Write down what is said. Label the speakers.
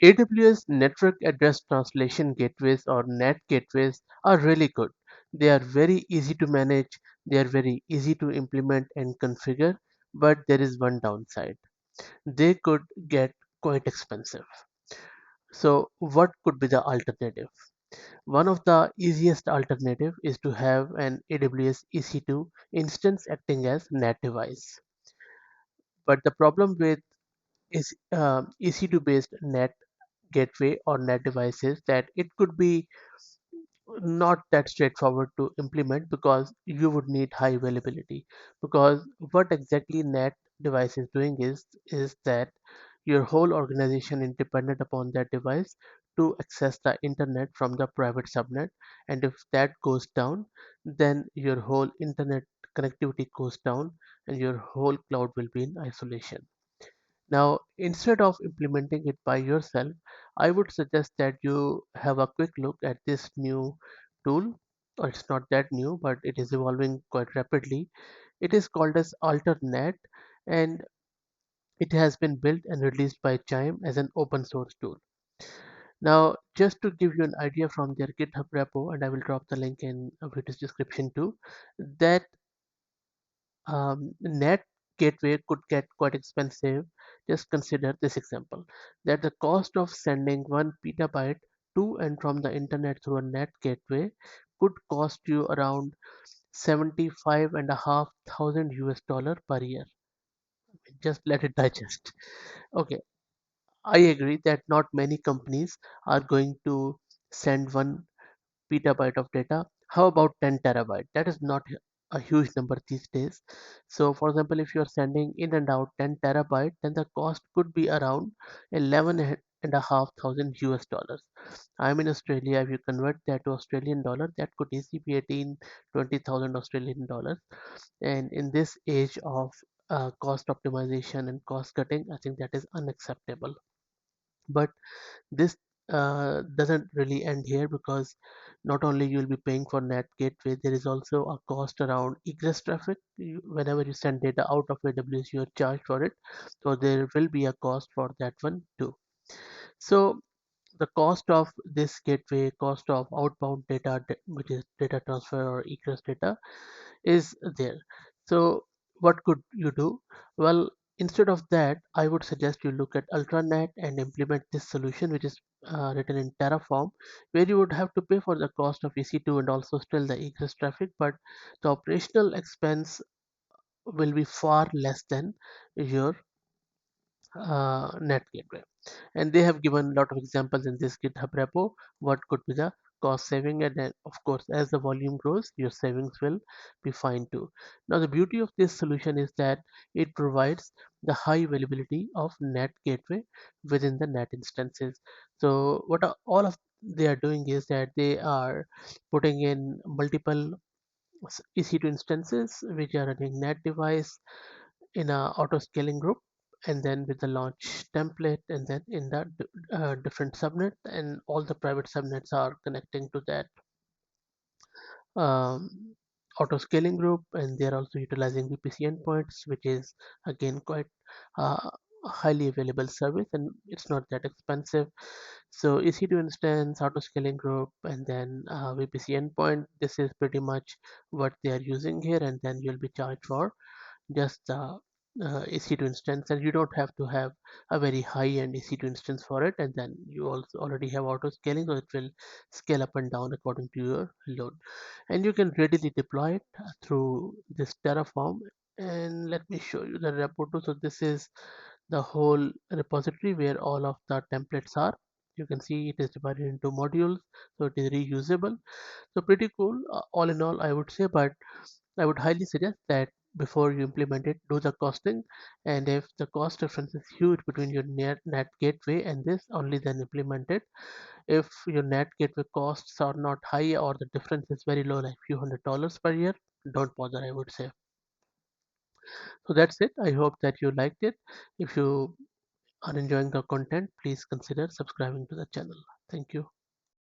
Speaker 1: AWS Network Address Translation Gateways or NAT gateways are really good. They are very easy to manage, they are very easy to implement and configure, but there is one downside. They could get quite expensive. So what could be the alternative? One of the easiest alternative is to have an AWS EC2 instance acting as NAT device. But the problem with is EC2 based NAT gateway or NAT devices that it could be not that straightforward to implement because you would need high availability. Because what exactly NAT device is doing is that your whole organization is dependent upon that device to access the internet from the private subnet, and if that goes down, then your whole internet connectivity goes down and your whole cloud will be in isolation. Now, instead of implementing it by yourself, I would suggest that you have a quick look at this new tool. Or it's not that new, but it is evolving quite rapidly. It is called as alterNAT, and it has been built and released by Chime as an open source tool. Now, just to give you an idea from their GitHub repo, and I will drop the link in a video's description too, that net gateway could get quite expensive. Just consider this example that the cost of sending 1 petabyte to and from the internet through a net gateway could cost you around 75 and a half thousand US dollar per year. Just let it digest. Okay, I agree that not many companies are going to send 1 petabyte of data. How about 10 terabyte? That is not a huge number these days. So for example, if you're sending in and out 10 terabyte, then the cost could be around 11 and a half thousand US dollars. I'm in Australia. If you convert that to Australian dollar, that could easily be 18, 20,000 Australian dollars. And in this age of cost optimization and cost cutting, I think that is unacceptable. But this doesn't really end here, because not only you'll be paying for NAT gateway, there is also a cost around egress traffic. Whenever you send data out of AWS, you are charged for it. So there will be a cost for that one too. So the cost of this gateway, cost of outbound data, which is data transfer or egress data, is there. So what could you do? Well, instead of that, I would suggest you look at alterNAT and implement this solution, which is written in Terraform, where you would have to pay for the cost of EC2 and also still the egress traffic, but the operational expense will be far less than your net gateway. And they have given a lot of examples in this GitHub repo what could be the cost saving, and then of course as the volume grows your savings will be fine too. Now the beauty of this solution is that it provides the high availability of NAT gateway within the NAT instances. So all of they are doing is that they are putting in multiple EC2 instances which are running NAT device in a auto scaling group, and then with the launch template, and then in the different subnet, and all the private subnets are connecting to that um, auto scaling group, and they're also utilizing VPC endpoints, which is again quite uh, a highly available service, and it's not that expensive. So EC2 instance, auto scaling group, and then VPC endpoint, this is pretty much what they are using here, and then you'll be charged for just the EC2 instance, and you don't have to have a very high-end EC2 instance for it, and then you also already have auto scaling, so it will scale up and down according to your load, and you can readily deploy it through this Terraform. And let me show you the repo too. So this is the whole repository where all of the templates are. You can see it is divided into modules, so it is reusable. So pretty cool, all in all, I would say. But I would highly suggest that before you implement it, do the costing, and if the cost difference is huge between your NAT gateway and this, only then implement it. If your NAT gateway costs are not high or the difference is very low, like few $100s per year, don't bother, I would say. So that's it. I hope that you liked it. If you are enjoying the content, please consider subscribing to the channel. Thank you.